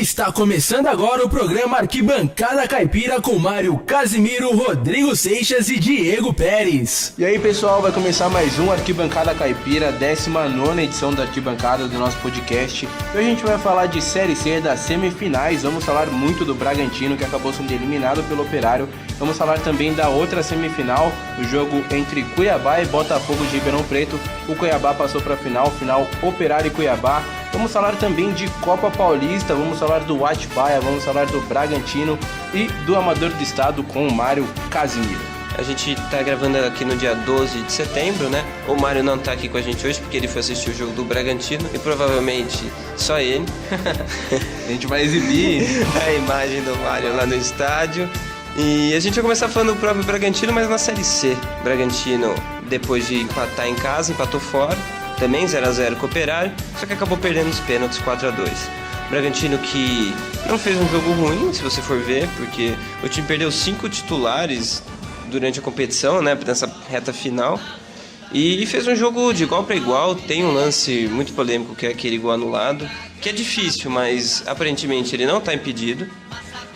Está começando agora o programa Arquibancada Caipira com Mário Casimiro, Rodrigo Seixas e Diego Pérez. E aí pessoal, vai começar mais um Arquibancada Caipira, 19ª edição da Arquibancada do nosso podcast. E hoje a gente vai falar de Série C das semifinais, vamos falar muito do Bragantino que acabou sendo eliminado pelo Operário. Vamos falar também da outra semifinal, o jogo entre Cuiabá e Botafogo de Ribeirão Preto. O Cuiabá passou para a final Operário e Cuiabá. Vamos falar também de Copa Paulista, vamos falar do Atibaia, vamos falar do Bragantino e do Amador do Estado com o Mário Casimiro. A gente tá gravando aqui no dia 12 de setembro, né? O Mário não tá aqui com a gente hoje porque ele foi assistir o jogo do Bragantino e provavelmente só ele. A gente vai exibir a imagem do Mário lá no estádio. E a gente vai começar falando do próprio Bragantino, mas na Série C. Bragantino, depois de empatar em casa, empatou fora. Também 0x0 com o Operário, só que acabou perdendo os pênaltis 4x2. Bragantino que não fez um jogo ruim, se você for ver, porque o time perdeu 5 titulares durante a competição, né, nessa reta final, e fez um jogo de igual para igual. Tem um lance muito polêmico que é aquele gol anulado, que é difícil, mas aparentemente ele não está impedido.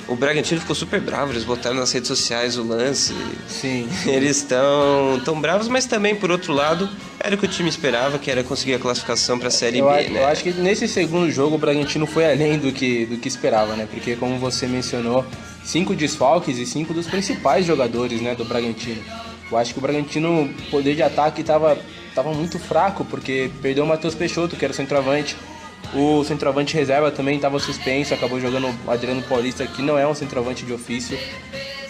O Bragantino ficou super bravo, eles botaram nas redes sociais o lance. Sim. Eles estão tão bravos, mas também, por outro lado, era o que o time esperava, que era conseguir a classificação para a Série B, né? Eu acho que nesse segundo jogo o Bragantino foi além do que esperava, né? Porque, como você mencionou, 5 desfalques e 5 dos principais jogadores, né, do Bragantino. Eu acho que o Bragantino, o poder de ataque estava muito fraco, porque perdeu o Matheus Peixoto, que era o centroavante. O centroavante reserva também estava suspenso, acabou jogando o Adriano Paulista, que não é um centroavante de ofício.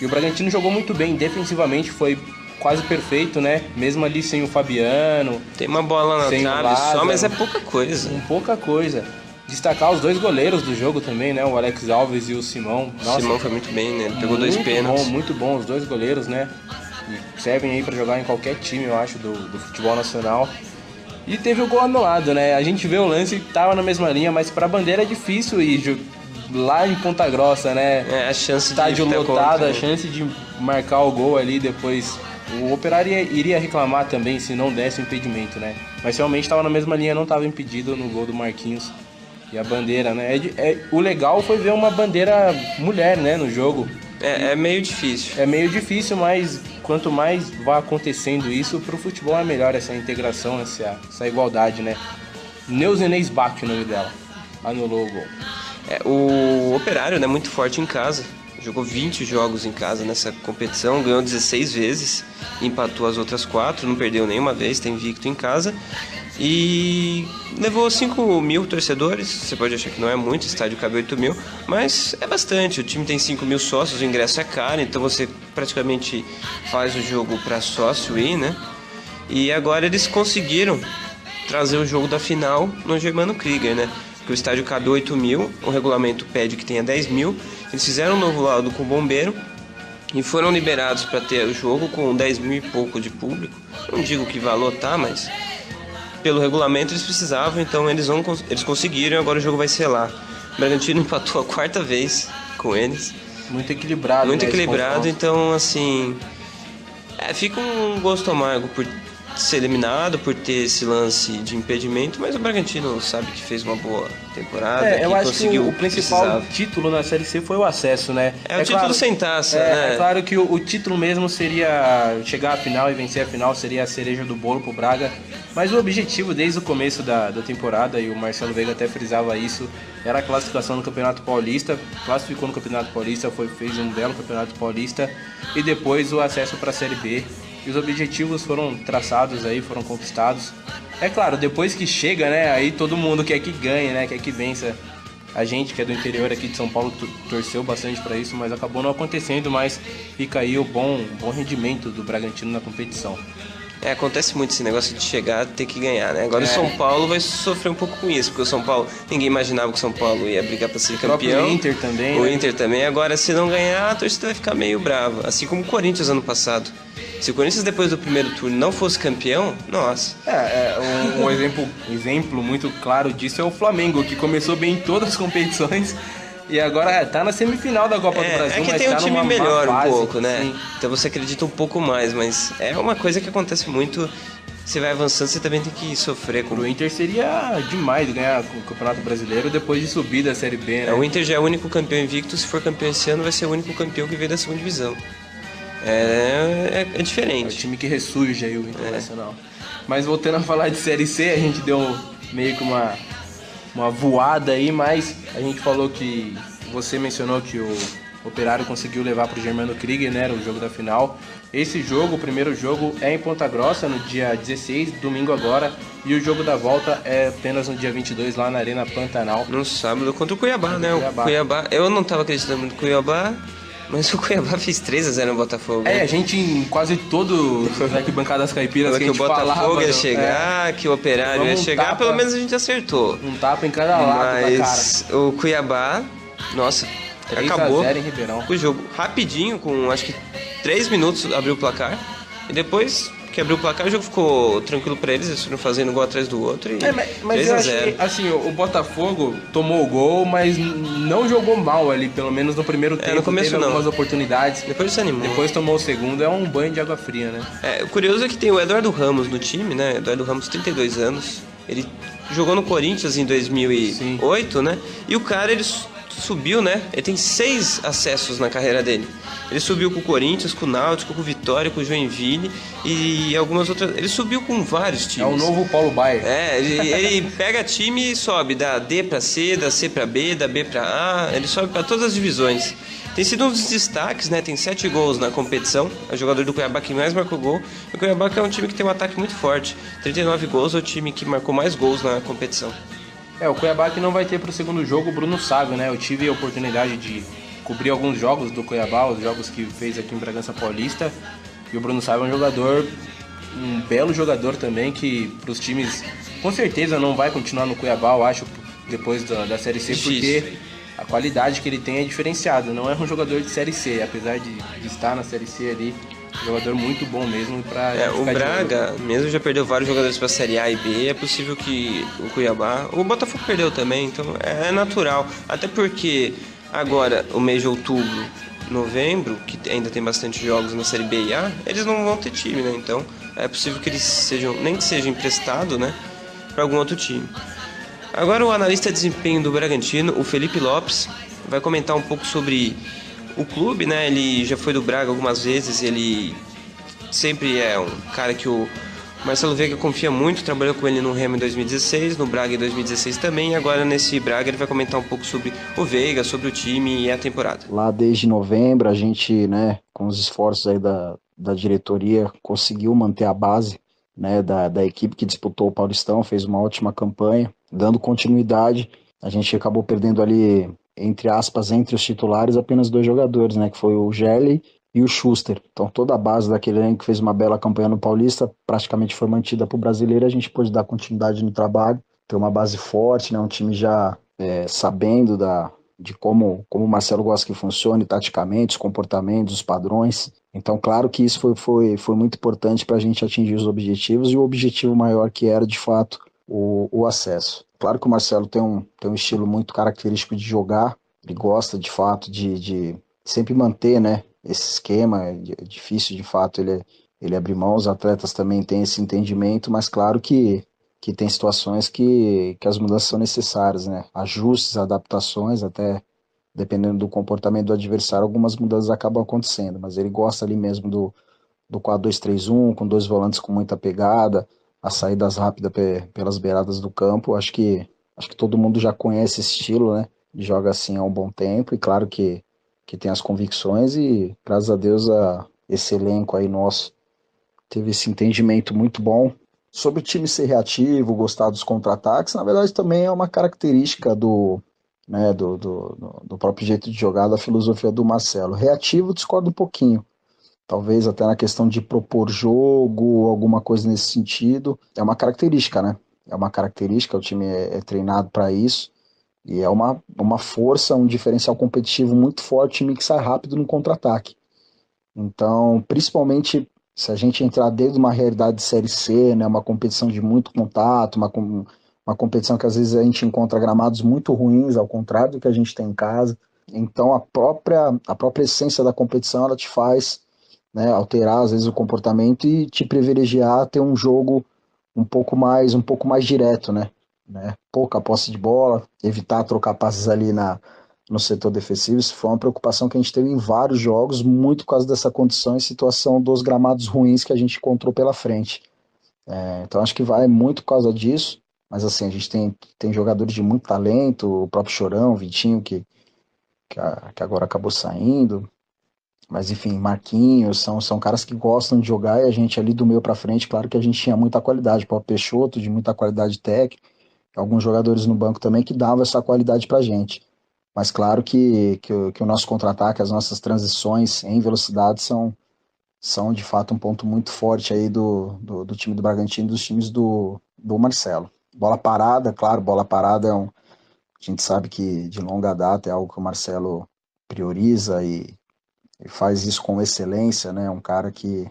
E o Bragantino jogou muito bem, defensivamente foi quase perfeito, né? Mesmo ali sem o Fabiano. Tem uma bola na trave só, mas é pouca coisa. Pouca coisa. Destacar os 2 goleiros do jogo também, né? O Alex Alves e o Simão. Nossa, o Simão foi muito bem, né? Ele pegou 2 pênaltis. Muito bom, os 2 goleiros, né? E servem aí para jogar em qualquer time, eu acho, do futebol nacional. E teve o gol anulado, né? A gente vê o lance, tava na mesma linha, mas pra Bandeira é difícil ir lá em Ponta Grossa, né? A chance estádio de lotado, a chance de marcar o gol ali depois. O Operário iria reclamar também se não desse o impedimento, né? Mas realmente tava na mesma linha, não tava impedido no gol do Marquinhos. E a Bandeira, né? O legal foi ver uma Bandeira mulher, né, no jogo. É meio difícil. É meio difícil, mas quanto mais vai acontecendo isso, pro futebol é melhor essa integração, essa igualdade, né? Neuzenês Bach, o nome dela, anulou o gol. O Operário, né, muito forte em casa, jogou 20 jogos em casa nessa competição, ganhou 16 vezes, empatou as outras 4, não perdeu nenhuma vez, tem invicto em casa. E levou 5 mil torcedores. Você pode achar que não é muito, o estádio cabe 8 mil, mas é bastante. O time tem 5 mil sócios, o ingresso é caro, então você praticamente faz o jogo para sócio ir, né? E agora eles conseguiram trazer o jogo da final no Germano Krieger, né? Porque o estádio cabe 8 mil, o regulamento pede que tenha 10 mil. Eles fizeram um novo laudo com o bombeiro e foram liberados para ter o jogo com 10 mil e pouco de público. Não digo que vai lotar, mas pelo regulamento eles precisavam, então eles conseguiram e agora o jogo vai ser lá. O Bragantino empatou a 4ª vez com eles. Muito equilibrado. Muito equilibrado, então assim, fica um gosto amargo por ser eliminado, por ter esse lance de impedimento, mas o Bragantino sabe que fez uma boa temporada. Eu acho que o principal título na Série C foi o acesso, né? É o título sem taça, né? É claro que o título mesmo seria chegar à final e vencer a final, seria a cereja do bolo pro Braga, mas o objetivo desde o começo da temporada, e o Marcelo Veiga até frisava isso, era a classificação no Campeonato Paulista. Classificou no Campeonato Paulista, fez um belo Campeonato Paulista, e depois o acesso para a Série B. E os objetivos foram traçados aí, foram conquistados. É claro, depois que chega, né, aí todo mundo quer que ganhe, né, quer que vença. A gente que é do interior aqui de São Paulo torceu bastante para isso, mas acabou não acontecendo, mas fica aí o bom rendimento do Bragantino na competição. Acontece muito esse negócio de chegar ter que ganhar, né? Agora o São Paulo vai sofrer um pouco com isso, porque o São Paulo, ninguém imaginava que o São Paulo ia brigar para ser campeão. O Inter também. O Inter também. Agora, se não ganhar, a torcida vai ficar meio brava, assim como o Corinthians ano passado. Se o Corinthians depois do primeiro turno não fosse campeão, nossa. Um exemplo muito claro disso é o Flamengo, que começou bem em todas as competições. E agora tá na semifinal da Copa do Brasil, que mas tem um tá time numa melhor fase, um pouco, né? Sim. Então você acredita um pouco mais, mas é uma coisa que acontece muito você vai avançando, você também tem que sofrer com... Pro Inter seria demais ganhar o Campeonato Brasileiro depois de subir da Série B, né? O Inter já é o único campeão invicto, se for campeão esse ano vai ser o único campeão que veio da segunda divisão. É É o diferente. time que ressurge aí o Internacional. Mas voltando a falar de Série C, a gente deu meio que uma voada aí, mas a gente falou que... Você mencionou que o Operário conseguiu levar pro Germano Krieger, né? Era o jogo da final. Esse jogo, o primeiro jogo, é em Ponta Grossa, no dia 16, domingo agora. E o jogo da volta é apenas no dia 22, lá na Arena Pantanal. No sábado contra o Cuiabá, né? Cuiabá. O Cuiabá, eu não tava acreditando no Cuiabá, mas o Cuiabá fez 3-0 no Botafogo. A gente em quase todo as arquibancadas caipiras Falou que a gente o Botafogo falava, ia chegar, que o Operário ia Vamos chegar, tapa. pelo menos a gente acertou. um tapa em cada lado da cara. Mas o Cuiabá, nossa, 3 acabou a 0 em Ribeirão. o jogo rapidinho, com acho que 3 minutos abriu o placar. E depois que abriu o placar, o jogo ficou tranquilo pra eles, eles foram fazendo um gol atrás do outro. E Mas 3 eu a achei, 0. assim, o Botafogo tomou o gol, mas não jogou mal ali, pelo menos no primeiro tempo. no começo teve não. algumas oportunidades. Depois desanimou. Depois tomou o segundo, é um banho de água fria, né? O curioso é que tem o Eduardo Ramos no time, né? Eduardo Ramos, 32 anos. Ele jogou no Corinthians em 2008, né? E o cara, ele subiu, né? Ele tem 6 acessos na carreira dele. Ele subiu com o Corinthians, com o Náutico, com o Vitória, com o Joinville e algumas outras... Ele subiu com vários times. É o novo Paulo Baier. Ele pega time e sobe da D pra C, da C pra B, da B pra A. Ele sobe pra todas as divisões. Tem sido um dos destaques, né? Tem 7 gols na competição. É o jogador do Cuiabá que mais marcou gol. E o Cuiabá que é um time que tem um ataque muito forte. 39 gols, é o time que marcou mais gols na competição. O Cuiabá que não vai ter pro segundo jogo o Bruno Sávio, né? Eu tive a oportunidade de cobrir alguns jogos do Cuiabá, os jogos que fez aqui em Bragança Paulista. E o Bruno Sávio é um jogador, um belo jogador também, que pros times com certeza não vai continuar no Cuiabá, eu acho, depois da Série C, Difícil. porque a qualidade que ele tem é diferenciada. Não é um jogador de Série C, apesar de estar na Série C ali, um jogador muito bom mesmo pra O ficar de Braga olho. mesmo já perdeu vários jogadores pra Série A e B. É possível que o Cuiabá... O Botafogo perdeu também, então é natural. Até porque agora, o mês de outubro, novembro, que ainda tem bastante jogos na Série B e A, eles não vão ter time, né? Então é possível que eles sejam, nem que seja emprestado, né, pra algum outro time. Agora o analista de desempenho do Bragantino, o Felipe Lopes, vai comentar um pouco sobre o clube, né? Ele já foi do Braga algumas vezes, ele sempre é um cara que o Marcelo Veiga confia muito, trabalhou com ele no Remo em 2016, no Braga em 2016 também, e agora nesse Braga ele vai comentar um pouco sobre o Veiga, sobre o time e a temporada. Lá desde novembro a gente, né, com os esforços aí da diretoria, conseguiu manter a base, né, da equipe que disputou o Paulistão, fez uma ótima campanha, dando continuidade. A gente acabou perdendo ali, entre aspas, entre os titulares, apenas 2 jogadores, né, que foi o Gelli e o Schuster. Então toda a base daquele elenco que fez uma bela campanha no Paulista praticamente foi mantida para o brasileiro. A gente pôde dar continuidade no trabalho, ter uma base forte, né, um time já sabendo de como o Marcelo gosta que funcione taticamente, os comportamentos, os padrões. Então claro que isso foi muito importante para a gente atingir os objetivos, e o objetivo maior que era de fato o acesso. Claro que o Marcelo tem um estilo muito característico de jogar, ele gosta de fato de sempre manter, né, esse esquema. É difícil de fato ele abrir mão. Os atletas também têm esse entendimento, mas claro que tem situações que as mudanças são necessárias, né? Ajustes, adaptações, até dependendo do comportamento do adversário, algumas mudanças acabam acontecendo, mas ele gosta ali mesmo do 4-2-3-1, com 2 volantes com muita pegada, as saídas rápidas pelas beiradas do campo. Acho que todo mundo já conhece esse estilo, né? Ele joga assim há um bom tempo, e claro que tem as convicções, e graças a Deus esse elenco aí nosso teve esse entendimento muito bom. Sobre o time ser reativo, gostar dos contra-ataques, na verdade também é uma característica do próprio jeito de jogar, da filosofia do Marcelo. Reativo, discordo um pouquinho, talvez até na questão de propor jogo, alguma coisa nesse sentido. É uma característica, né? É uma característica, o time é treinado para isso. E é uma força, um diferencial competitivo muito forte, time que sai rápido no contra-ataque. Então, principalmente se a gente entrar dentro de uma realidade de Série C, né, uma competição de muito contato, uma competição que às vezes a gente encontra gramados muito ruins, ao contrário do que a gente tem em casa. Então, a própria essência da competição, ela te faz, né, alterar às vezes o comportamento e te privilegiar ter um jogo um pouco mais direto, né? Pouca posse de bola, evitar trocar passes ali no setor defensivo. Isso foi uma preocupação que a gente teve em vários jogos, muito por causa dessa condição e situação dos gramados ruins que a gente encontrou pela frente. Então acho que vai muito por causa disso, mas assim, a gente tem jogadores de muito talento, o próprio Chorão, o Vitinho, que agora acabou saindo, mas enfim, Marquinhos, são caras que gostam de jogar, e a gente ali do meio para frente, claro que a gente tinha muita qualidade, o próprio Peixoto, de muita qualidade técnica, alguns jogadores no banco também que davam essa qualidade pra gente. Mas claro que o nosso contra-ataque, as nossas transições em velocidade são de fato um ponto muito forte aí do time do Bragantino e dos times do Marcelo. Bola parada, claro, bola parada a gente sabe que de longa data é algo que o Marcelo prioriza e faz isso com excelência, né? Um cara que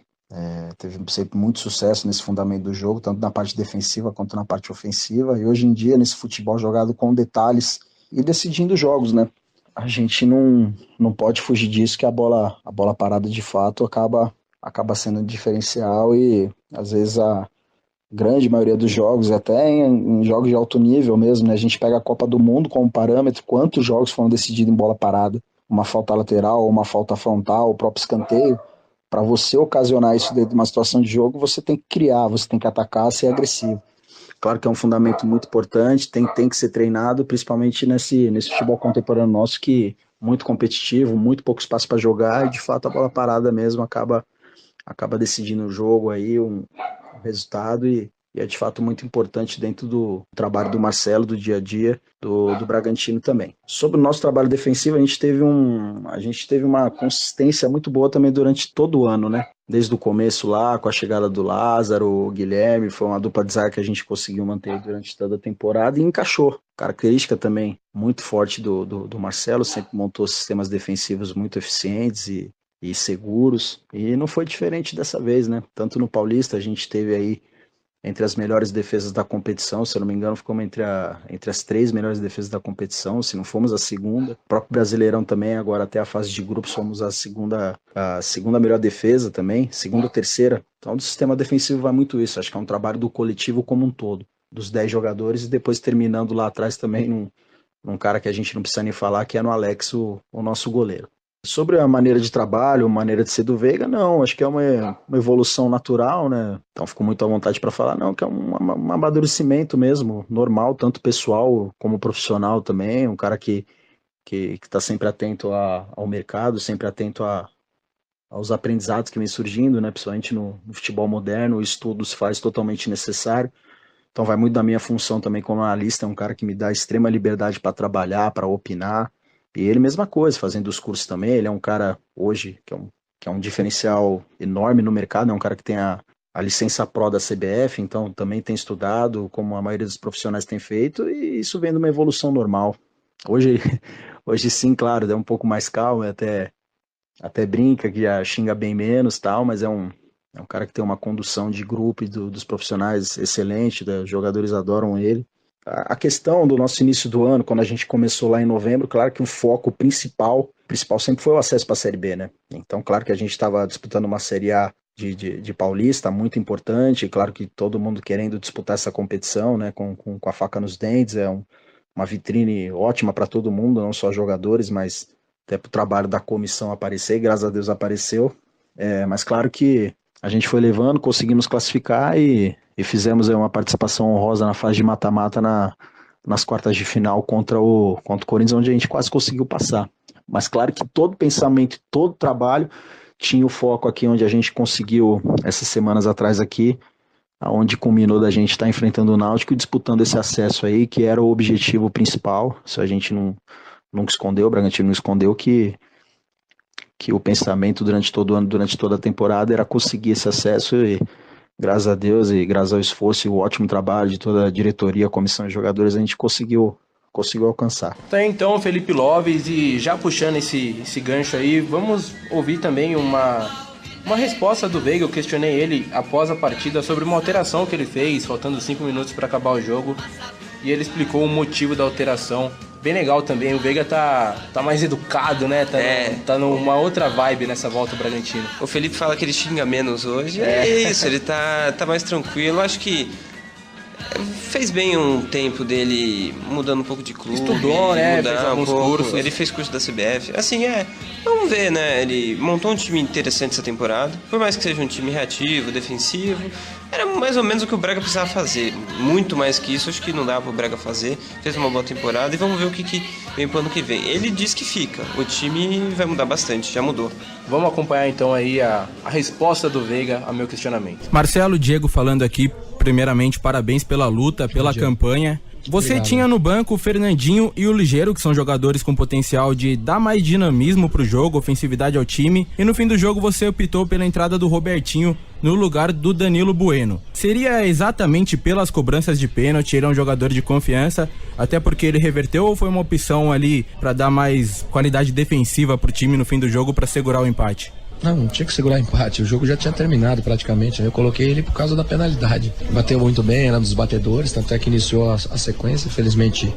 teve sempre muito sucesso nesse fundamento do jogo, tanto na parte defensiva quanto na parte ofensiva, e hoje em dia nesse futebol jogado com detalhes e decidindo jogos, né? A gente não pode fugir disso, que a bola parada de fato acaba sendo um diferencial, e às vezes a grande maioria dos jogos, até em jogos de alto nível mesmo, né? A gente pega a Copa do Mundo como parâmetro, quantos jogos foram decididos em bola parada, uma falta lateral, uma falta frontal, o próprio escanteio. Para você ocasionar isso dentro de uma situação de jogo, você tem que criar, você tem que atacar, ser agressivo. Claro que é um fundamento muito importante, tem que ser treinado, principalmente nesse futebol contemporâneo nosso, que é muito competitivo, muito pouco espaço para jogar, e de fato a bola parada mesmo acaba decidindo o jogo aí, um resultado, e é de fato muito importante dentro do trabalho do Marcelo, do dia a dia, do Bragantino também. Sobre o nosso trabalho defensivo, a gente teve uma consistência muito boa também durante todo o ano, né? Desde o começo lá, com a chegada do Lázaro, o Guilherme, foi uma dupla de zaga que a gente conseguiu manter durante toda a temporada e encaixou. Característica também muito forte do Marcelo, sempre montou sistemas defensivos muito eficientes e seguros, e não foi diferente dessa vez, né? Tanto no Paulista a gente teve aí entre as melhores defesas da competição, se eu não me engano, ficamos entre as 3 melhores defesas da competição, se não fomos a segunda. O próprio Brasileirão também, agora até a fase de grupos, fomos a segunda melhor defesa também, segunda ou terceira. Então, do sistema defensivo vai muito isso, acho que é um trabalho do coletivo como um todo, dos 10 jogadores, e depois terminando lá atrás também num cara que a gente não precisa nem falar, que é no Alex, o nosso goleiro. Sobre a maneira de trabalho, a maneira de ser do Veiga, não, acho que é uma evolução natural, né? Então fico muito à vontade para falar, não, que é um amadurecimento mesmo, normal, tanto pessoal como profissional também, um cara que está sempre atento ao mercado, sempre atento aos aprendizados que vem surgindo, né? Principalmente no futebol moderno, o estudo se faz totalmente necessário. Então vai muito da minha função também como analista, é um cara que me dá extrema liberdade para trabalhar, para opinar. E ele, mesma coisa, fazendo os cursos também. Ele é um cara, hoje, que é um diferencial enorme no mercado, é um cara que tem a licença Pro da CBF, então também tem estudado, como a maioria dos profissionais tem feito, e isso vem de uma evolução normal. Hoje sim, claro, é um pouco mais calmo, até brinca, que já xinga bem menos, tal, mas é um cara que tem uma condução de grupo e dos profissionais excelente, os jogadores adoram ele. A questão do nosso início do ano, quando a gente começou lá em novembro, claro que o foco principal sempre foi o acesso para a Série B, né? Então, claro que a gente estava disputando uma Série A de Paulista, muito importante, claro que todo mundo querendo disputar essa competição, né? Com a faca nos dentes, uma vitrine ótima para todo mundo, não só jogadores, mas até para o trabalho da comissão aparecer, e graças a Deus apareceu. Mas claro que a gente foi levando, conseguimos classificar e fizemos uma participação honrosa na fase de mata-mata nas quartas de final contra o Corinthians, onde a gente quase conseguiu passar. Mas claro que todo pensamento, todo trabalho tinha o foco aqui onde a gente conseguiu, essas semanas atrás aqui, onde culminou da gente estar enfrentando o Náutico e disputando esse acesso aí, que era o objetivo principal. Isso a gente nunca escondeu, o Bragantino não escondeu que o pensamento durante todo o ano, durante toda a temporada, era conseguir esse acesso, e graças a Deus e graças ao esforço e o ótimo trabalho de toda a diretoria, a comissão de jogadores, a gente conseguiu alcançar. Tá, então, Felipe Loves, e já puxando esse gancho aí, vamos ouvir também uma resposta do Veiga. Eu questionei ele após a partida sobre uma alteração que ele fez, faltando 5 minutos para acabar o jogo, e ele explicou o motivo da alteração bem legal também. O Veiga tá mais educado, né? Tá numa outra vibe nessa volta ao Bragantino. O Felipe fala que ele xinga menos hoje. É isso, ele tá mais tranquilo. Acho que fez bem um tempo dele mudando um pouco de clube. Estudou, né? Fez alguns cursos. Ele fez curso da CBF. Assim, vamos ver, né? Ele montou um time interessante essa temporada. Por mais que seja um time reativo, defensivo, era mais ou menos o que o Braga precisava fazer. Muito mais que isso, acho que não dá pro Braga fazer. Fez uma boa temporada e vamos ver o que vem pro ano que vem. Ele diz que fica. O time vai mudar bastante, já mudou. Vamos acompanhar então aí a resposta do Veiga ao meu questionamento. Marcelo, Diego falando aqui, primeiramente, parabéns pela luta, pela campanha. Você Obrigado. tinha no banco o Fernandinho e o Ligeiro, que são jogadores com potencial de dar mais dinamismo pro jogo, ofensividade ao time, e no fim do jogo você optou pela entrada do Robertinho no lugar do Danilo Bueno. Seria exatamente pelas cobranças de pênalti, ele é um jogador de confiança, até porque ele reverteu, ou foi uma opção ali pra dar mais qualidade defensiva pro time no fim do jogo pra segurar o empate? Não tinha que segurar empate, o jogo já tinha terminado praticamente, eu coloquei ele por causa da penalidade. Bateu muito bem, era um dos batedores, tanto é que iniciou a sequência, infelizmente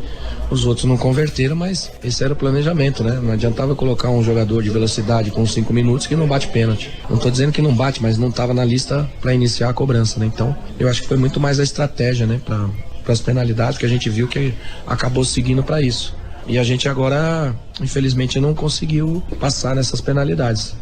os outros não converteram, mas esse era o planejamento, né? Não adiantava colocar um jogador de velocidade com 5 minutos que não bate pênalti. Não tô dizendo que não bate, mas não estava na lista para iniciar a cobrança, né? Então, eu acho que foi muito mais a estratégia, né? Para as penalidades que a gente viu que acabou seguindo para isso. E a gente agora, infelizmente, não conseguiu passar nessas penalidades.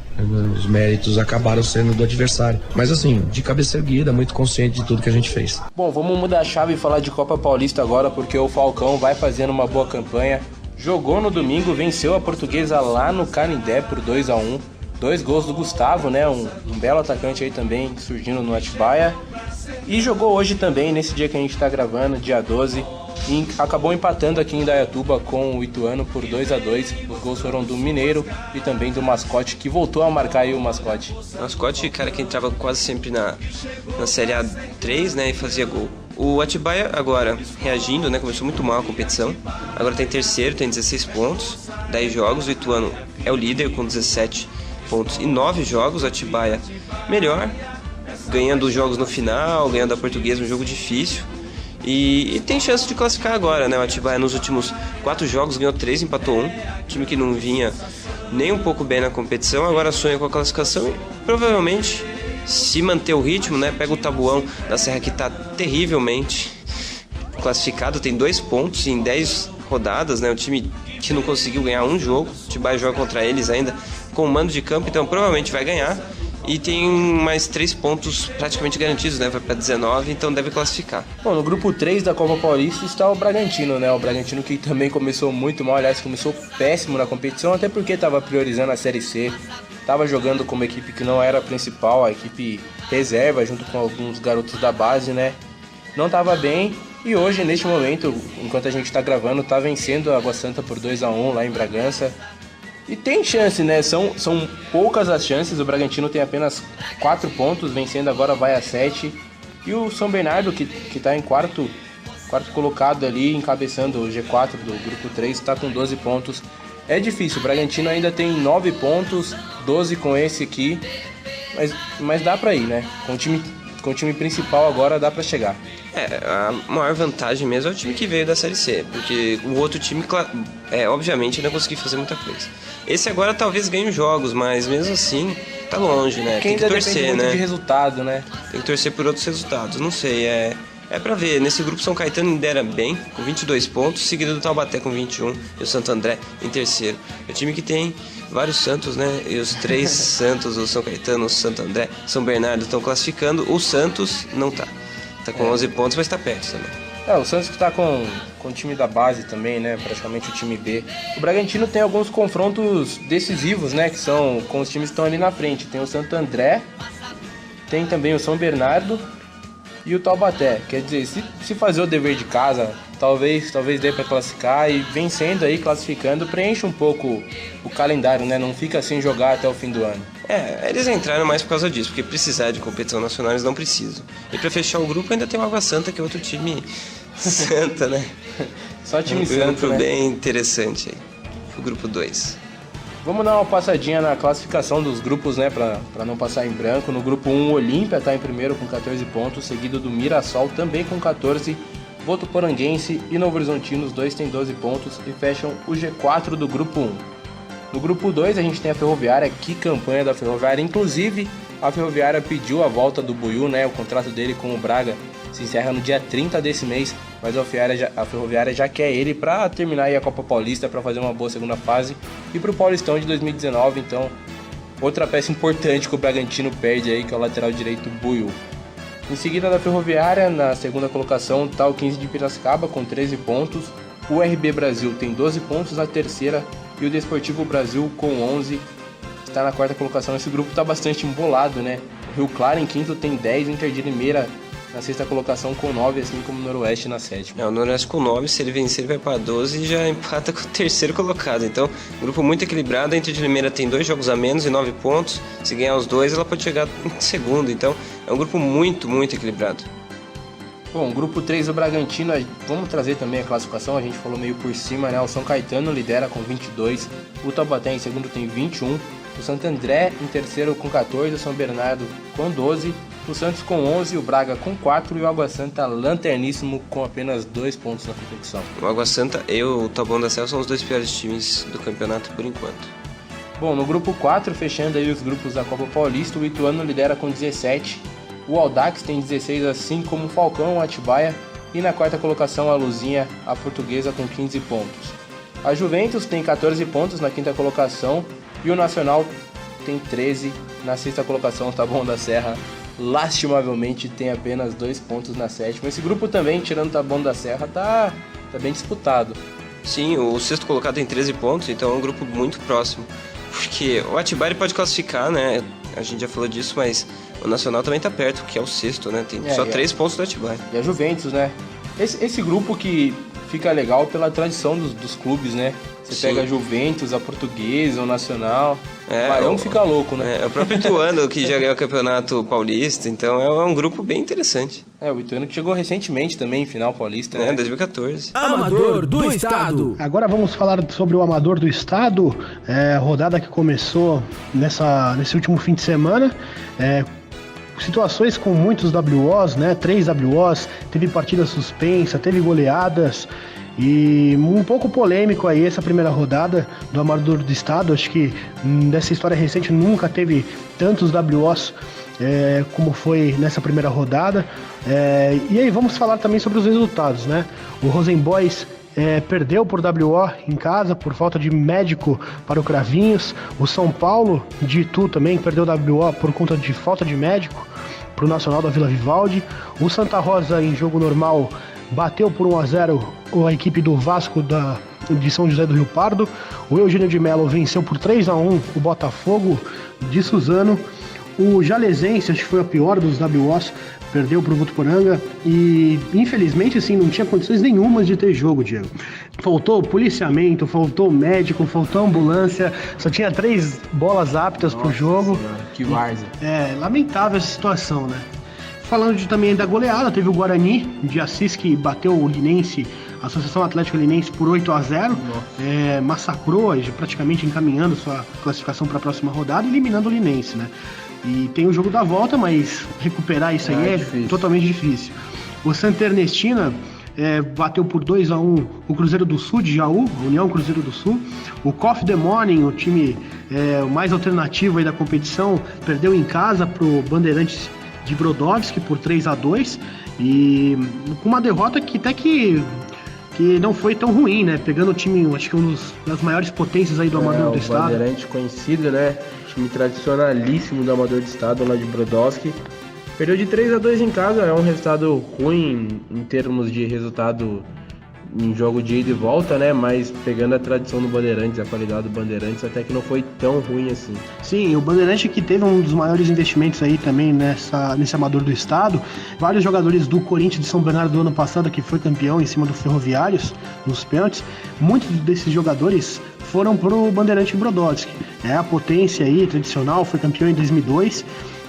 Os méritos acabaram sendo do adversário. Mas assim, de cabeça erguida, muito consciente de tudo que a gente fez. Bom, vamos mudar a chave e falar de Copa Paulista agora, porque o Falcão vai fazendo uma boa campanha. Jogou no domingo, venceu a Portuguesa lá no Canindé por 2-1. 2 gols do Gustavo, né? Um belo atacante aí também, surgindo no Atibaia. E jogou hoje também, nesse dia que a gente tá gravando, dia 12. E acabou empatando aqui em Indaiatuba com o Ituano por 2-2. Os gols foram do Mineiro e também do Mascote, que voltou a marcar aí o Mascote. O Mascote, cara, que entrava quase sempre na Série A3, né, e fazia gol. O Atibaia agora reagindo, né, começou muito mal a competição. Agora tem terceiro, tem 16 pontos, 10 jogos. O Ituano é o líder com 17 pontos e 9 jogos. O Atibaia melhor, ganhando os jogos no final, ganhando a Portuguesa, um jogo difícil. E tem chance de classificar agora, né? O Atibaia nos últimos 4 jogos ganhou 3, empatou 1. Time que não vinha nem um pouco bem na competição, agora sonha com a classificação e provavelmente, se manter o ritmo, né? Pega o Tabuão da Serra, que está terrivelmente classificado, tem 2 pontos em 10 rodadas, né? O time que não conseguiu ganhar um jogo. O Atibaia joga contra eles ainda com o mando de campo, então provavelmente vai ganhar. E tem mais 3 pontos praticamente garantidos, né? Vai para 19, então deve classificar. Bom, no grupo 3 da Copa Paulista está o Bragantino, né? O Bragantino que também começou muito mal, aliás, começou péssimo na competição, até porque estava priorizando a Série C. Estava jogando como equipe que não era a principal, a equipe reserva, junto com alguns garotos da base, né? Não estava bem e hoje, neste momento, enquanto a gente está gravando, está vencendo a Água Santa por 2-1 lá em Bragança. E tem chance, né? São poucas as chances. O Bragantino tem apenas 4 pontos, vencendo agora vai a 7. E o São Bernardo, que tá em quarto colocado ali, encabeçando o G4 do grupo 3, está com 12 pontos. É difícil, o Bragantino ainda tem 9 pontos, 12 com esse aqui. Mas dá pra ir, né? Com o time principal agora dá pra chegar. A maior vantagem mesmo é o time que veio da Série C, porque o outro time, obviamente, ainda conseguiu fazer muita coisa. Esse agora talvez ganhe jogos, mas mesmo assim, tá longe, né? Tem que torcer, muito né? De resultado, né? Tem que torcer por outros resultados, não sei, é pra ver. Nesse grupo, São Caetano lidera bem, com 22 pontos, seguido do Taubaté com 21 e o Santo André em terceiro. É um time que tem vários Santos, né? E os 3 Santos, o São Caetano, o Santo André, São Bernardo estão classificando. O Santos não tá. Tá com 11 pontos, mas tá perto também. O Santos que tá com o time da base também, né? Praticamente o time B. O Bragantino tem alguns confrontos decisivos, né? Que são com os times que estão ali na frente. Tem o Santo André, tem também o São Bernardo e o Taubaté. Quer dizer, se fazer o dever de casa, talvez dê pra classificar, e vencendo aí, classificando, preenche um pouco o calendário, né? Não fica sem jogar até o fim do ano. Eles entraram mais por causa disso, porque precisar de competição nacional eles não precisam. E pra fechar o grupo ainda tem o Água Santa, que é outro time santa, né? Só time santo, grupo, né? Bem interessante aí, o grupo 2. Vamos dar uma passadinha na classificação dos grupos, né, pra não passar em branco. No grupo 1, o Olímpia tá em primeiro com 14 pontos, seguido do Mirassol também com 14. Votuporanguense e Novo Horizontino, os dois têm 12 pontos e fecham o G4 do grupo 1. No grupo 2 a gente tem a Ferroviária. Que campanha da Ferroviária, inclusive a Ferroviária pediu a volta do Buiú, né? O contrato dele com o Braga se encerra no dia 30 desse mês, mas a Ferroviária já quer ele para terminar aí a Copa Paulista, para fazer uma boa segunda fase e para o Paulistão de 2019. Então, outra peça importante que o Bragantino perde aí, que é o lateral direito Buiú. Em seguida da Ferroviária, na segunda colocação, está o 15 de Piracicaba com 13 pontos. O RB Brasil tem 12 pontos na terceira e o Desportivo Brasil com 11 está na quarta colocação. Esse grupo está bastante embolado, né? O Rio Claro em quinto tem 10, o Inter de Limeira na sexta colocação com 9, assim como o Noroeste na sétima. O Noroeste com 9, se ele vencer, ele vai para 12 e já empata com o terceiro colocado. Então, grupo muito equilibrado. A Inter de Limeira tem 2 jogos a menos e 9 pontos. Se ganhar os 2, ela pode chegar em segundo. Então, é um grupo muito, muito equilibrado. Bom, grupo 3 do Bragantino, vamos trazer também a classificação, a gente falou meio por cima, né? O São Caetano lidera com 22, o Taubaté em segundo tem 21, o Santo André em terceiro com 14, o São Bernardo com 12, o Santos com 11, o Braga com 4 e o Água Santa lanterníssimo com apenas 2 pontos na competição. O Água Santa e o Taboão da Serra são os 2 piores times do campeonato por enquanto. Bom, no grupo 4, fechando aí os grupos da Copa Paulista, o Ituano lidera com 17, o Audax tem 16, assim como o Falcão, o Atibaia, e na quarta colocação a Luzinha, a Portuguesa, com 15 pontos. A Juventus tem 14 pontos na quinta colocação e o Nacional tem 13 na sexta colocação. O Taboão da Serra, lastimavelmente, tem apenas 2 pontos na sétima. Esse grupo também, tirando o Taboão da Serra, tá bem disputado. Sim, o sexto colocado tem 13 pontos, então é um grupo muito próximo. Porque o Atibaia pode classificar, né? A gente já falou disso, mas o Nacional também tá perto, que é o sexto, né? Tem só 3 pontos do Atibaia. E a Juventus, né? Esse grupo que fica legal pela tradição dos clubes, né? Você pega a Juventus, a Portuguesa, o Nacional. O Barão fica louco, né? É o próprio Ituano que já ganhou o Campeonato Paulista, então é um grupo bem interessante. O Ituano que chegou recentemente também em final paulista, né? 2014. Amador do Estado. Agora vamos falar sobre o Amador do Estado, rodada que começou nesse último fim de semana. Situações com muitos WOs, né? 3 WOs, teve partida suspensa, teve goleadas e um pouco polêmico aí essa primeira rodada do Amador do Estado. Acho que nessa história recente nunca teve tantos WOs como foi nessa primeira rodada. E aí vamos falar também sobre os resultados, né? O Rosenboys perdeu por WO em casa por falta de médico para o Cravinhos. O São Paulo de Itu também perdeu WO por conta de falta de médico para o Nacional da Vila Vivaldi. O Santa Rosa em jogo normal bateu por 1-0 a equipe do Vasco de São José do Rio Pardo. O Eugênio de Melo venceu por 3-1 o Botafogo de Suzano. O Jalesense, acho que foi a pior dos WOs, perdeu para o Votuporanga e, infelizmente, assim, não tinha condições nenhumas de ter jogo, Diego. Faltou policiamento, faltou médico, faltou ambulância, só tinha 3 bolas aptas para o jogo. Senhora, que várzea. Lamentável essa situação, né? Falando também da goleada, teve o Guarani de Assis que bateu o Linense, a Associação Atlética Linense, por 8-0, massacrou, praticamente encaminhando sua classificação para a próxima rodada, eliminando o Linense, né? E tem o jogo da volta, mas recuperar isso aí é difícil. Totalmente difícil. O Santa Ernestina bateu por 2-1 o Cruzeiro do Sul de Jaú, União Cruzeiro do Sul. O Coffee the Morning, o time mais alternativo aí da competição, perdeu em casa pro Bandeirantes de Brodowski por 3-2 e com uma derrota que até que não foi tão ruim, né? Pegando o time, acho que das maiores potências aí do Amador do Estado. O Bandeirante conhecido, né? Time tradicionalíssimo do Amador do Estado, lá de Brodowski. Perdeu de 3-2 em casa, é um resultado ruim em termos de resultado em jogo de ida e volta, né? Mas pegando a tradição do Bandeirantes, a qualidade do Bandeirantes, até que não foi tão ruim assim. Sim, o Bandeirantes que teve um dos maiores investimentos aí também nesse Amador do Estado. Vários jogadores do Corinthians de São Bernardo do ano passado, que foi campeão em cima do Ferroviários, nos pênaltis. Muitos desses jogadores foram pro Bandeirante Brodowski. A potência aí, tradicional, foi campeão em 2002.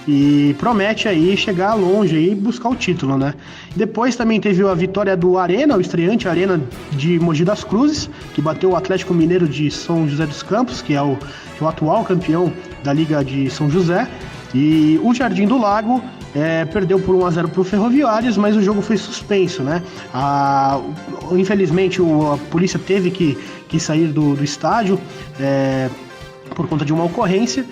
E promete aí chegar longe e buscar o título, né? Depois também teve a vitória do Arena, o estreante Arena de Mogi das Cruzes, que bateu o Atlético Mineiro de São José dos Campos, que é o atual campeão da Liga de São José. E o Jardim do Lago perdeu por 1-0 para o Ferroviários, mas o jogo foi suspenso, né? Infelizmente a polícia teve que sair do estádio por conta de uma ocorrência,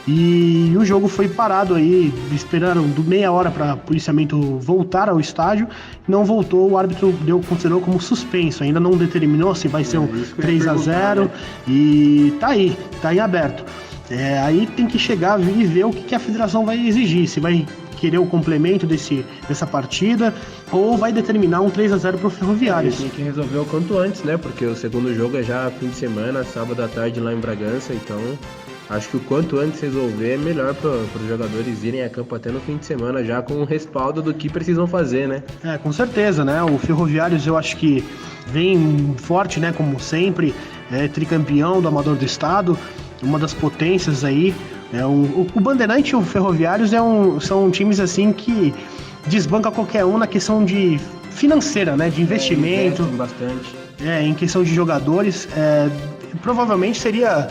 e o jogo foi parado aí, esperaram meia hora para o policiamento voltar ao estádio, não voltou, o árbitro considerou como suspenso, ainda não determinou se vai ser um 3-0, e tá em aberto. Aí tem que chegar e ver o que a federação vai exigir, se vai querer o complemento dessa partida ou vai determinar um 3-0 pro Ferroviário. Tem que resolver o quanto antes, né? Porque o segundo jogo é já fim de semana, sábado à tarde lá em Bragança, então acho que o quanto antes resolver é melhor para os jogadores irem a campo até no fim de semana, já com o respaldo do que precisam fazer, né? Com certeza, né? O Ferroviários eu acho que vem forte, né? Como sempre, tricampeão do Amador do Estado, uma das potências aí. O Bandeirante e o Ferroviários são times assim que desbanca qualquer um na questão de financeira, né? De investimento. Bastante. Em questão de jogadores. Provavelmente seria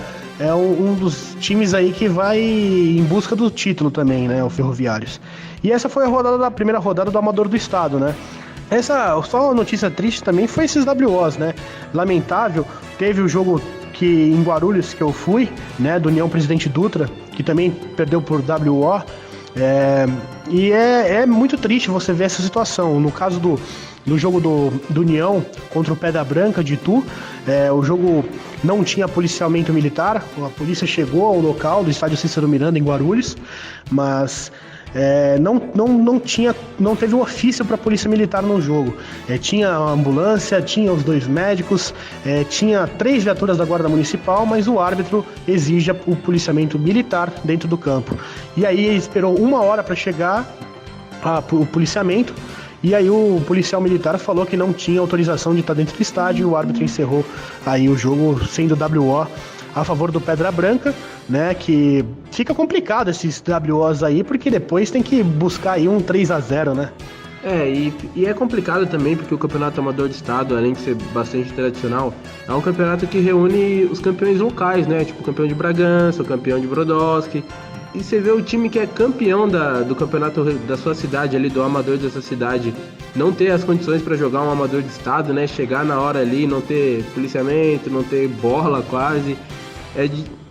um dos times aí que vai em busca do título também, né? O Ferroviários. E essa foi a primeira rodada do Amador do Estado, né? Só uma notícia triste também foi esses WOs, né? Lamentável, teve o jogo em Guarulhos que eu fui, né, do União Presidente Dutra, que também perdeu por WO, e é muito triste você ver essa situação. No caso do jogo do União contra o Pedra Branca de Itu, o jogo não tinha policiamento militar, a polícia chegou ao local do estádio Cícero Miranda em Guarulhos, mas não teve um ofício para a polícia militar no jogo. Tinha a ambulância, tinha os 2 médicos, tinha 3 viaturas da Guarda Municipal, mas o árbitro exige o policiamento militar dentro do campo. E aí ele esperou 1 hora para chegar o policiamento, e aí o policial militar falou que não tinha autorização de estar dentro do estádio, e o árbitro encerrou aí o jogo sendo WO a favor do Pedra Branca, né, que fica complicado esses WOs aí, porque depois tem que buscar aí um 3-0, né? E é complicado também, porque o Campeonato Amador do Estado, além de ser bastante tradicional, é um campeonato que reúne os campeões locais, né, tipo o campeão de Bragança, o campeão de Brodowski, e você vê o time que é campeão do campeonato da sua cidade, ali do amador dessa cidade, não ter as condições para jogar um amador de estado, né, chegar na hora ali, não ter policiamento, não ter bola quase,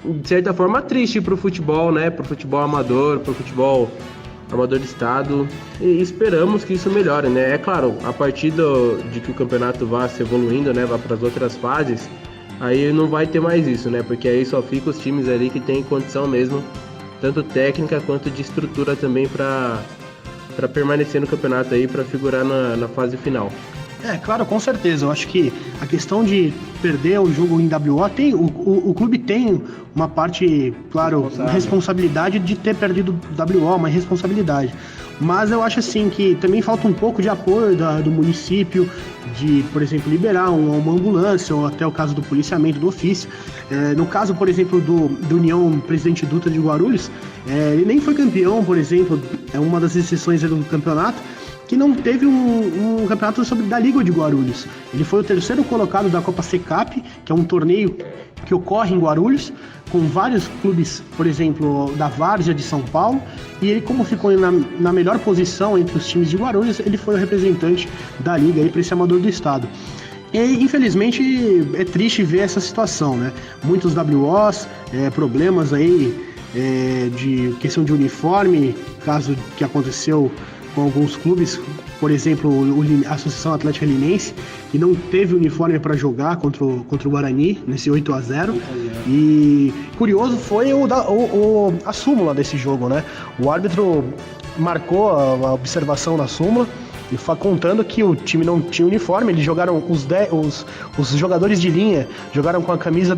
de certa forma triste pro futebol, né? Pro futebol amador, pro futebol amador de estado, e esperamos que isso melhore, né? É claro, a partir de que o campeonato vá se evoluindo, né? Vá para as outras fases, aí não vai ter mais isso, né? Porque aí só fica os times ali que tem condição mesmo, tanto técnica quanto de estrutura também para permanecer no campeonato aí, para figurar na fase final. Claro, com certeza. Eu acho que a questão de perder o jogo em WO o clube tem uma parte, claro, responsabilidade de ter perdido WO, uma responsabilidade. Mas eu acho assim que também falta um pouco de apoio do município, de, por exemplo, liberar uma ambulância, ou até o caso do policiamento do ofício. No caso, por exemplo, do União Presidente Dutra de Guarulhos, ele nem foi campeão, por exemplo, é uma das exceções do campeonato, que não teve um campeonato da Liga de Guarulhos. Ele foi o 3º colocado da Copa Secap, que é um torneio que ocorre em Guarulhos, com vários clubes, por exemplo, da Várzea de São Paulo, e ele, como ficou na melhor posição entre os times de Guarulhos, ele foi o representante da Liga para esse Amador do Estado. E, infelizmente, é triste ver essa situação, né? Muitos WOs, problemas aí de questão de uniforme, caso que aconteceu com alguns clubes, por exemplo, a Associação Atlética Linense, que não teve uniforme para jogar contra o Guarani, nesse 8-0. E curioso foi a súmula desse jogo, né? O árbitro marcou a observação da súmula e contando que o time não tinha uniforme. Eles jogaram os jogadores de linha, jogaram com a camisa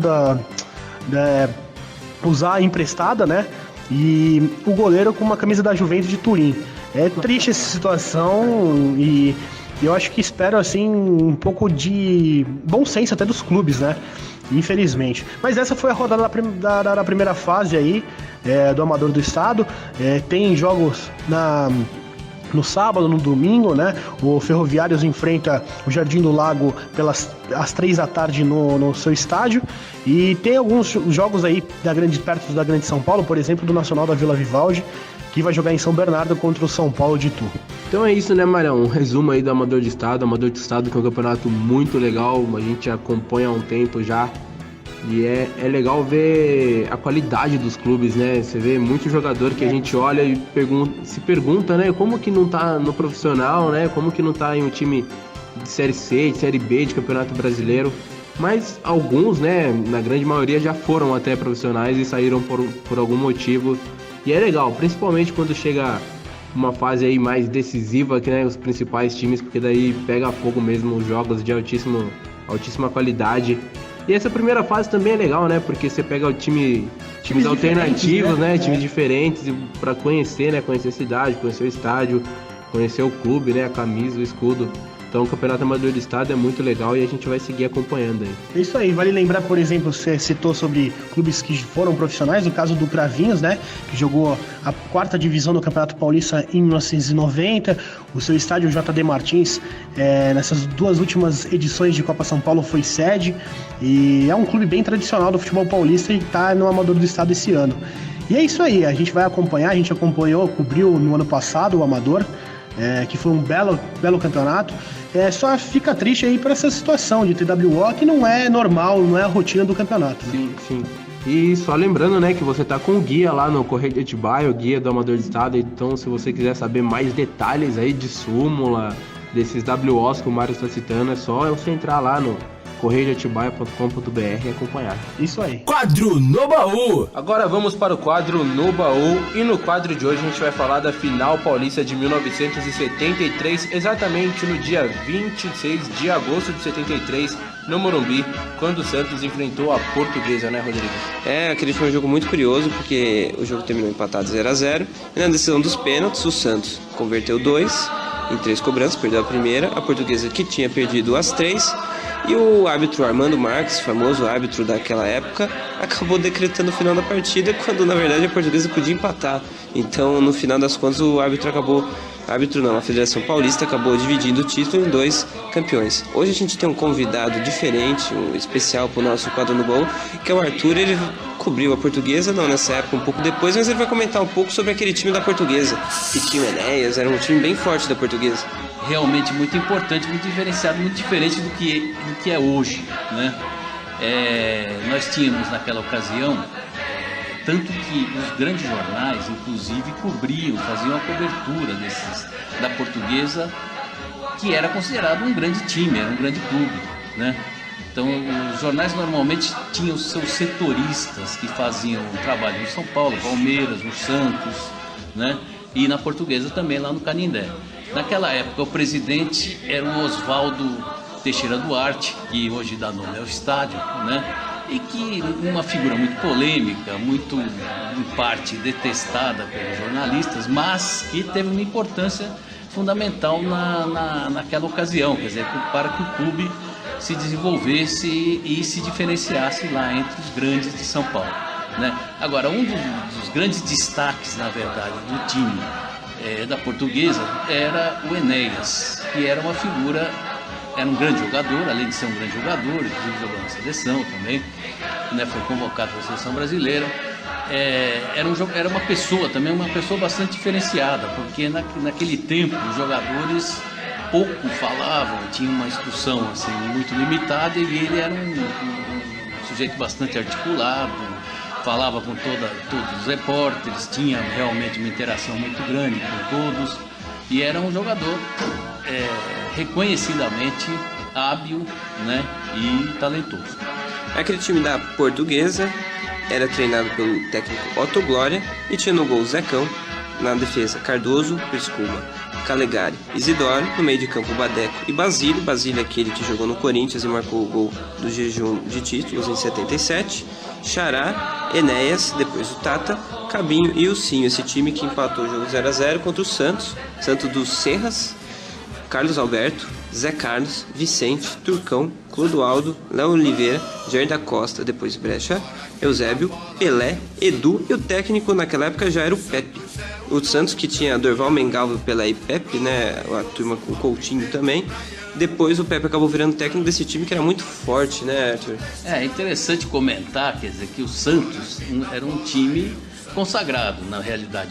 usar emprestada, né? E o goleiro com uma camisa da Juventus de Turim. É triste essa situação e eu acho que espero assim um pouco de bom senso até dos clubes, né? Infelizmente. Mas essa foi a rodada da primeira fase aí do Amador do Estado. Tem jogos no sábado, no domingo, né? O Ferroviários enfrenta o Jardim do Lago às 3 da tarde no seu estádio. E tem alguns jogos aí perto da Grande São Paulo, por exemplo, do Nacional da Vila Vivaldi, que vai jogar em São Bernardo contra o São Paulo de Itu. Então é isso, né, Marião? Um resumo aí do Amador de Estado. Amador de Estado, que é um campeonato muito legal, a gente acompanha há um tempo já. E é legal ver a qualidade dos clubes, né? Você vê muito jogador que a gente olha e se pergunta, né? Como que não tá no profissional, né? Como que não tá em um time de Série C, de Série B, de Campeonato Brasileiro. Mas alguns, né? Na grande maioria já foram até profissionais e saíram por algum motivo. E é legal, principalmente quando chega uma fase aí mais decisiva, que, né? Os principais times, porque daí pega fogo mesmo os jogos de altíssima qualidade. E essa primeira fase também é legal, né? Porque você pega times alternativos, né? Times diferentes, para conhecer, né? Conhecer a cidade, conhecer o estádio, conhecer o clube, né? A camisa, o escudo. Então o Campeonato Amador do Estado é muito legal e a gente vai seguir acompanhando aí. É isso aí, vale lembrar, por exemplo, você citou sobre clubes que foram profissionais, o caso do Cravinhos, né, que jogou a 4ª divisão do Campeonato Paulista em 1990, o seu estádio JD Martins, nessas 2 últimas edições de Copa São Paulo foi sede, e é um clube bem tradicional do futebol paulista e está no Amador do Estado esse ano. E é isso aí, a gente vai acompanhar, a gente cobriu no ano passado o Amador, que foi um belo campeonato. Só fica triste aí por essa situação de TWO, que não é normal, não é a rotina do campeonato. Né? Sim. E só lembrando, né, que você tá com o guia lá no Correio de Atibaia, o guia do Amador de Estado. Então, se você quiser saber mais detalhes aí de súmula, desses WOs que o Mário está citando, é só você entrar lá no correiodeatibaia.com.br e acompanhar. Isso aí. Quadro no Baú. Agora vamos para o quadro no Baú. E no quadro de hoje a gente vai falar da final paulista de 1973, exatamente no dia 26 de agosto de 73, no Morumbi, quando o Santos enfrentou a Portuguesa, né, Rodrigo? Aquele foi um jogo muito curioso, porque o jogo terminou empatado 0-0, e na decisão dos pênaltis o Santos converteu 2 em 3 cobranças, perdeu a primeira, a Portuguesa, que tinha perdido as 3, e o árbitro Armando Marques, famoso árbitro daquela época, acabou decretando o final da partida, quando na verdade a Portuguesa podia empatar. Então, no final das contas, a Federação Paulista acabou dividindo o título em 2 campeões. Hoje a gente tem um convidado diferente, um especial para o nosso quadro no Baú, que é o Arthur. Ele cobriu a Portuguesa, não nessa época, um pouco depois, mas ele vai comentar um pouco sobre aquele time da Portuguesa, que tinha o Enéas, era um time bem forte da Portuguesa. Realmente muito importante, muito diferenciado, muito diferente do que é hoje, né? Nós tínhamos naquela ocasião, tanto que os grandes jornais, inclusive, faziam a cobertura da Portuguesa, que era considerado um grande time, era um grande clube, né? Então, os jornais normalmente tinham os seus setoristas que faziam o trabalho no São Paulo, Palmeiras, no Santos, né? E na Portuguesa também, lá no Canindé. Naquela época, o presidente era o Oswaldo Teixeira Duarte, que hoje dá nome ao estádio, né? E que uma figura muito polêmica, muito, em parte, detestada pelos jornalistas, mas que teve uma importância fundamental naquela ocasião, quer dizer, para que o clube se desenvolvesse e se diferenciasse lá entre os grandes de São Paulo, né? Agora, um dos grandes destaques, na verdade, do time da Portuguesa era o Enéas, que era uma figura, era um grande jogador, além de ser um grande jogador, inclusive jogou na seleção também, né, foi convocado para a seleção brasileira. Era uma pessoa também, uma pessoa bastante diferenciada, porque naquele tempo os jogadores pouco falavam, tinham uma instrução assim, muito limitada, e ele era um sujeito bastante articulado, falava com todos os repórteres, tinha realmente uma interação muito grande com todos, e era um jogador reconhecidamente hábil, né, e talentoso. Aquele time da Portuguesa era treinado pelo técnico Otto Glória e tinha no gol Zecão, na defesa Cardoso, Priscuma, Calegari, Isidoro, no meio de campo Badeco e Basílio. Basílio é aquele que jogou no Corinthians e marcou o gol do jejum de títulos em 77, Xará, Enéas, depois o Tata, Cabinho e o Cinho, esse time que empatou o jogo 0-0 contra o Santos dos Serras, Carlos Alberto, Zé Carlos, Vicente, Turcão, Clodoaldo, Léo Oliveira, Jair da Costa, depois Brecha, Eusébio, Pelé, Edu e o técnico naquela época já era o Pepe. O Santos, que tinha Dorval, Mengalvo, Pelé e Pepe, né, a turma com Coutinho também. Depois o Pepe acabou virando técnico desse time que era muito forte, né, Arthur? É interessante comentar, quer dizer, que o Santos era um time consagrado na realidade.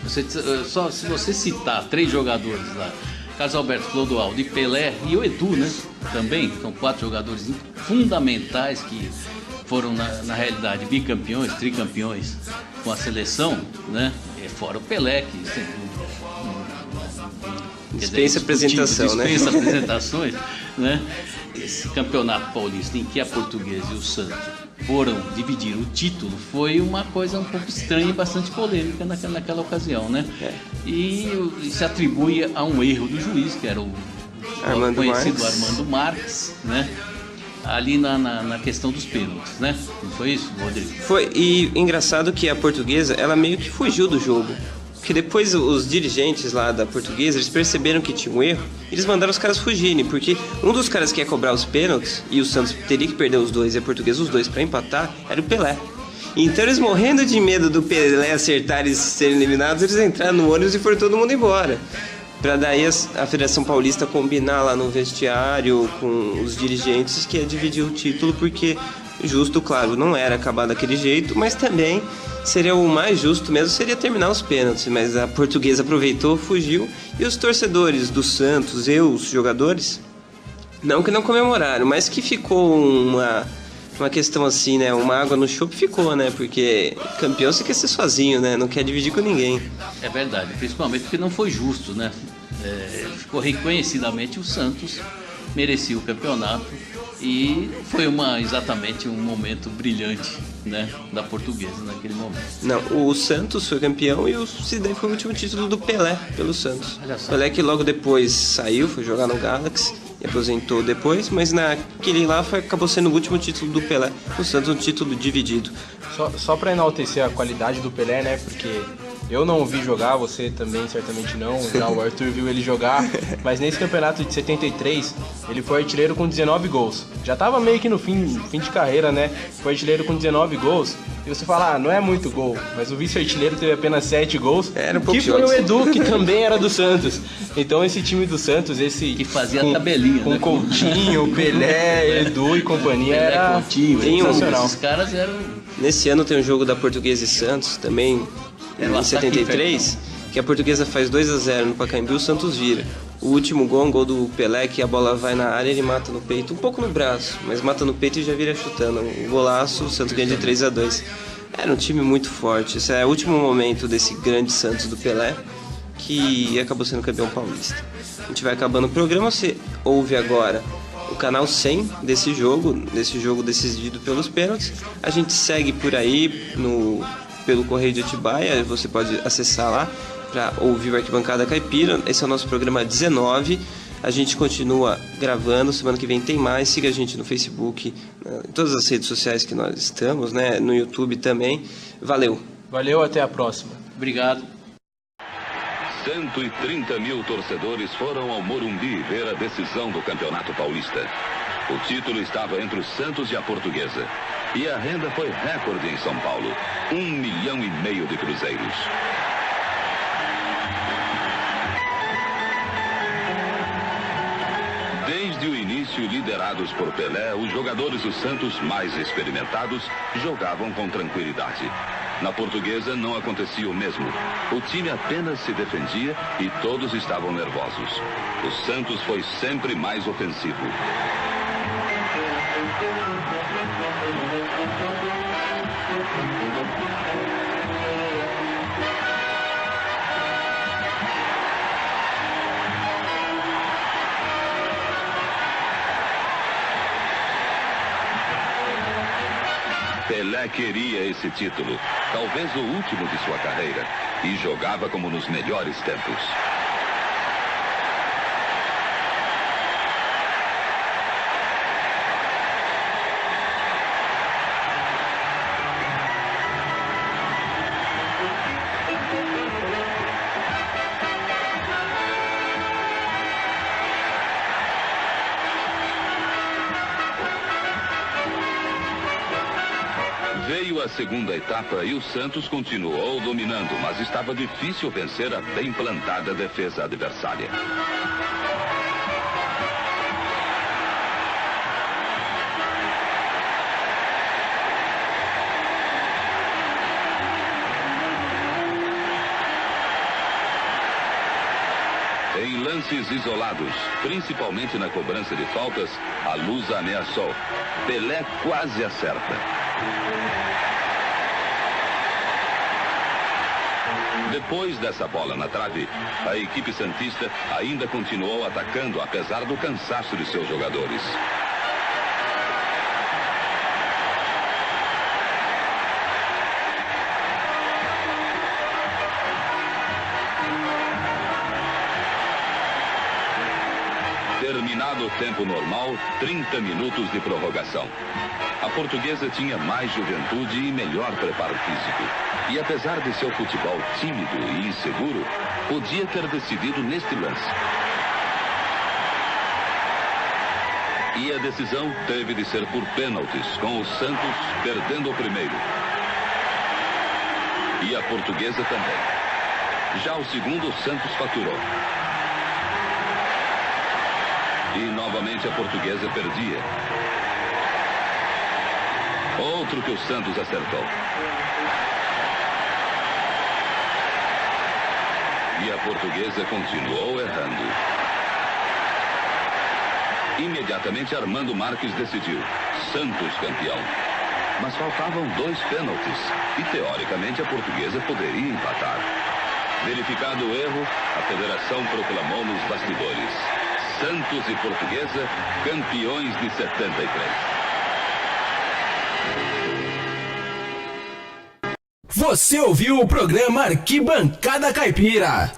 Só se você citar 3 jogadores lá, Carlos Alberto, Clodoaldo e Pelé e o Edu, né? Também são 4 jogadores fundamentais que foram na realidade bicampeões, tricampeões com a seleção, né? Fora o Pelé, que dispensa apresentação, né? Dispensa apresentações, né? Esse campeonato paulista em que a Portuguesa e o Santos foram dividir o título foi uma coisa um pouco estranha e bastante polêmica naquela ocasião, né? E se atribui a um erro do juiz, que era o conhecido Armando Marques, né? Ali na questão dos pênaltis, né? Não foi isso, Rodrigo? Foi, e engraçado que a Portuguesa, ela meio que fugiu do jogo. Porque depois os dirigentes lá da Portuguesa, eles perceberam que tinha um erro, eles mandaram os caras fugirem, porque um dos caras que ia cobrar os pênaltis, e o Santos teria que perder os dois, e a Portuguesa os dois pra empatar, era o Pelé. Então eles, morrendo de medo do Pelé acertar e serem eliminados, eles entraram no ônibus e foram todo mundo embora. Pra daí a Federação Paulista combinar lá no vestiário com os dirigentes que ia dividir o título, porque justo, claro, não era acabar daquele jeito, mas também seria o mais justo mesmo, seria terminar os pênaltis, mas a Portuguesa aproveitou, fugiu, e os torcedores do Santos e os jogadores, não que não comemoraram, mas que ficou uma questão assim, né, uma água no chope ficou, né, porque campeão você quer ser sozinho, né, não quer dividir com ninguém. É verdade, principalmente porque não foi justo, né, ficou reconhecidamente o Santos merecia o campeonato e foi exatamente um momento brilhante, né, da Portuguesa naquele momento. Não, o Santos foi campeão e esse daí foi o último título do Pelé pelo Santos. Pelé que logo depois saiu, foi jogar no Galaxy e aposentou depois, mas naquele lá acabou sendo o último título do Pelé. O Santos um título dividido. Só para enaltecer a qualidade do Pelé, né, porque eu não o vi jogar, você também certamente não, já o Arthur viu ele jogar, mas nesse campeonato de 73, ele foi artilheiro com 19 gols. Já tava meio que no fim de carreira, né? Foi artilheiro com 19 gols. E você fala, não é muito gol, mas o vice-artilheiro teve apenas 7 gols, era que foi o Edu, que também era do Santos. Então esse time do Santos, que fazia a tabelinha, com né? Coutinho, Pelé, Edu e companhia, era Coutinho, sensacional. Esses caras eram... Nesse ano tem um jogo da Portuguesa e Santos, também em 73, que a Portuguesa faz 2-0 no Pacaembu, o Santos vira. O último gol, um gol do Pelé, que a bola vai na área, ele mata no peito, um pouco no braço, mas mata no peito e já vira chutando. Um golaço, o Santos ganha de 3-2. Era um time muito forte. Esse é o último momento desse grande Santos do Pelé, que acabou sendo campeão paulista. A gente vai acabando o programa, você ouve agora o canal 100 desse jogo decidido pelos pênaltis. A gente segue por aí pelo Correio de Atibaia, você pode acessar lá para ouvir o Arquibancada Caipira. Esse é o nosso programa 19. A gente continua gravando, semana que vem tem mais. Siga a gente no Facebook, em todas as redes sociais que nós estamos, né? No YouTube também. Valeu. Valeu, até a próxima. Obrigado. 130 mil torcedores foram ao Morumbi ver a decisão do Campeonato Paulista. O título estava entre o Santos e a Portuguesa. E a renda foi recorde em São Paulo. 1,5 milhão de cruzeiros. Desde o início, liderados por Pelé, os jogadores do Santos mais experimentados jogavam com tranquilidade. Na Portuguesa não acontecia o mesmo. O time apenas se defendia e todos estavam nervosos. O Santos foi sempre mais ofensivo. Pelé queria esse título, talvez o último de sua carreira, e jogava como nos melhores tempos. segunda etapa e o Santos continuou dominando, mas estava difícil vencer a bem plantada defesa adversária. Em lances isolados, principalmente na cobrança de faltas, a luz ameaçou. Pelé quase acerta. Depois dessa bola na trave, a equipe santista ainda continuou atacando, apesar do cansaço de seus jogadores. Terminado o tempo normal, 30 minutos de prorrogação. A Portuguesa tinha mais juventude e melhor preparo físico. E apesar de seu futebol tímido e inseguro, podia ter decidido neste lance. E a decisão teve de ser por pênaltis, com o Santos perdendo o primeiro. E a Portuguesa também. Já o segundo, o Santos faturou. E novamente a Portuguesa perdia. Outro que o Santos acertou. E a Portuguesa continuou errando. Imediatamente Armando Marques decidiu. Santos campeão. Mas faltavam 2 pênaltis. E teoricamente a Portuguesa poderia empatar. Verificado o erro, a federação proclamou nos bastidores: Santos e Portuguesa, campeões de 73. Você ouviu o programa Arquibancada Caipira.